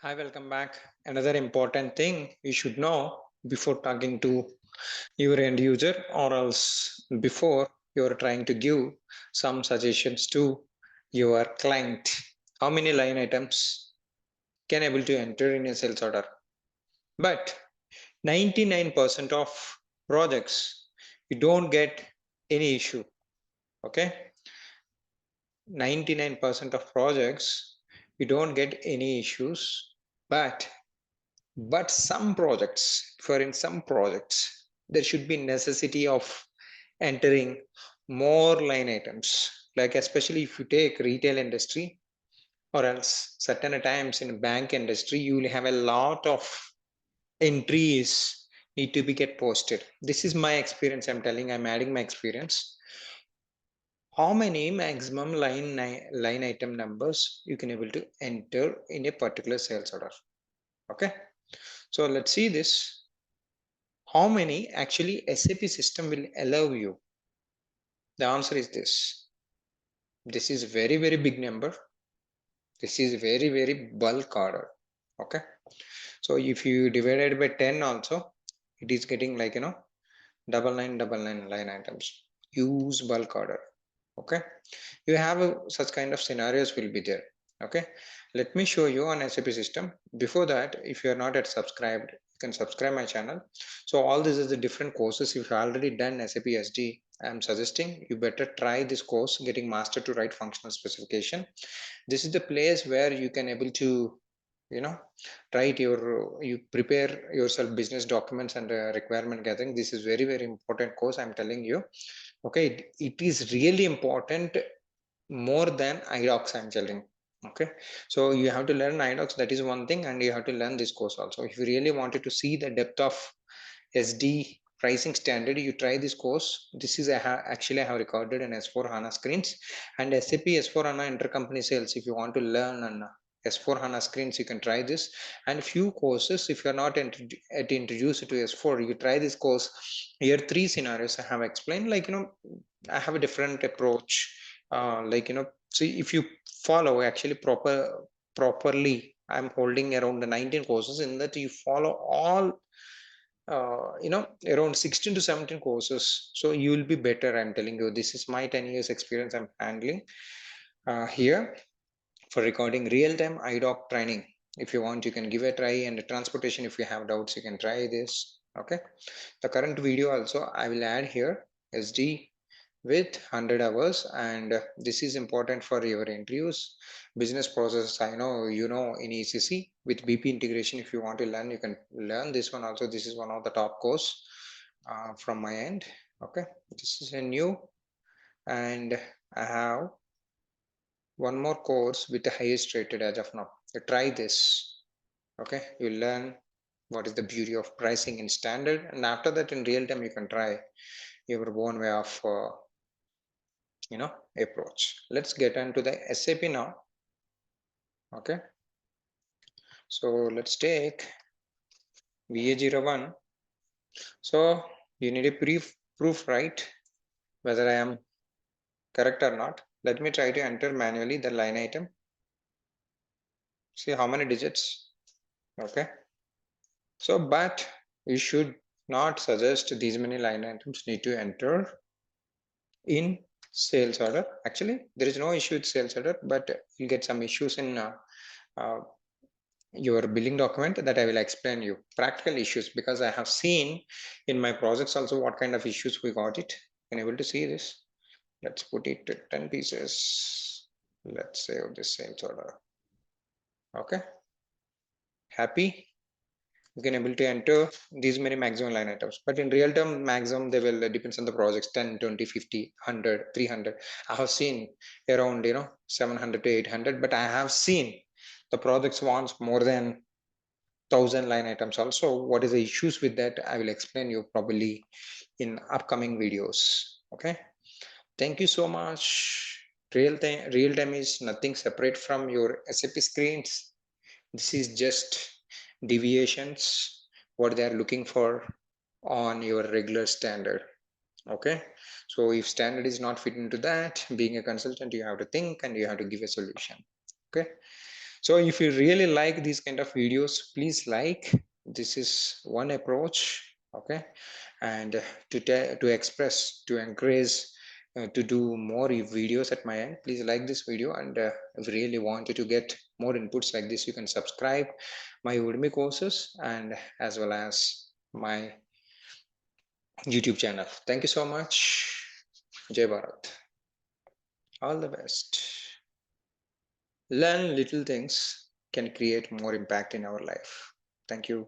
Hi, welcome back. Another important thing you should know before talking to your end user or else before you're trying to give some suggestions to your client. How many line items can able to enter in a sales order? But 99% of projects you don't get any issue. Okay, 99% of projects you don't get any issues, but some projects, for in some projects there should be necessity of entering more line items, like especially if you take retail industry or else certain times in bank industry you will have a lot of entries need to be get posted. This is my experience, I'm telling, I'm adding my experience. How many maximum line item numbers you can able to enter in a particular sales order? Okay, so let's see this. How many actually SAP system will allow you? The answer is this. This is very big number. This is very bulk order. Okay. So if you divide it by 10 also, it is getting like, 9999 line items. Use bulk order. Okay. You have such kind of scenarios will be there. Okay. Let me show you on SAP system. Before that, if you are not yet subscribed, you can subscribe my channel. So all this is the different courses. If you already done SAP SD, I am suggesting you better try this course, getting master to write functional specification. This is the place where you can able to, you know, write you prepare yourself business documents and requirement gathering. This is very important course, I'm telling you. Okay, it is really important, more than idocs, I'm telling. Okay, so you have to learn idocs, that is one thing, and you have to learn this course also. If you really wanted to see the depth of SD pricing standard, you try this course. This is actually I have recorded in S4 HANA screens and SAP S4 HANA intercompany sales. If you want to learn on S4 HANA screens, you can try this. And few courses, if you are not introduced to S4, you try this course. Here 3 scenarios I have explained, like, I have a different approach. See, if you follow actually properly, I'm holding around the 19 courses. In that you follow all, around 16 to 17 courses, so you will be better, I'm telling you. This is my 10 years experience I'm handling here for recording real-time idoc training. If you want, you can give a try, and the transportation, if you have doubts, you can try this. Okay, the current video also I will add here, SD with 100 hours, and this is important for your interviews. Business process, I know you know in ECC with BP integration. If you want to learn, you can learn this one also. This is one of the top course from my end. Okay, this is a new, and I have one more course with the highest rated as of now. You try this. Okay, you learn what is the beauty of pricing in standard, and after that in real time you can try your own way of approach. Let's get into the SAP now. Okay, so let's take VA01. So you need a proof, right, whether I am correct or not. Let me try to enter manually the line item. See how many digits. Okay, so but you should not suggest these many line items need to enter in sales order. Actually, there is no issue with sales order, but you get some issues in uh, your billing document, that I will explain you practical issues, because I have seen in my projects also what kind of issues we got it. Can able to see this? Let's put it to 10 pieces. Let's save this sales order. Okay, happy? You can able to enter these many maximum line items, but in real term maximum they will depends on the projects, 10, 20, 50, 100, 300. I have seen around 700 to 800, but I have seen the projects wants more than 1,000 line items also. What is the issues with that, I will explain you probably in upcoming videos. Okay, thank you so much. Real time is nothing separate from your SAP screens. This is just deviations what they are looking for on your regular standard. Okay, so if standard is not fit into that, being a consultant, you have to think and you have to give a solution. Okay, So if you really like these kind of videos, please like. This is one approach, okay? And to express, to encourage, to do more videos at my end, please like this video. And if you really wanted to get more inputs like this, you can subscribe my Udemy courses and as well as my YouTube channel. Thank you so much. Jai Bharat. All the best. Learn little things can create more impact in our life. Thank you.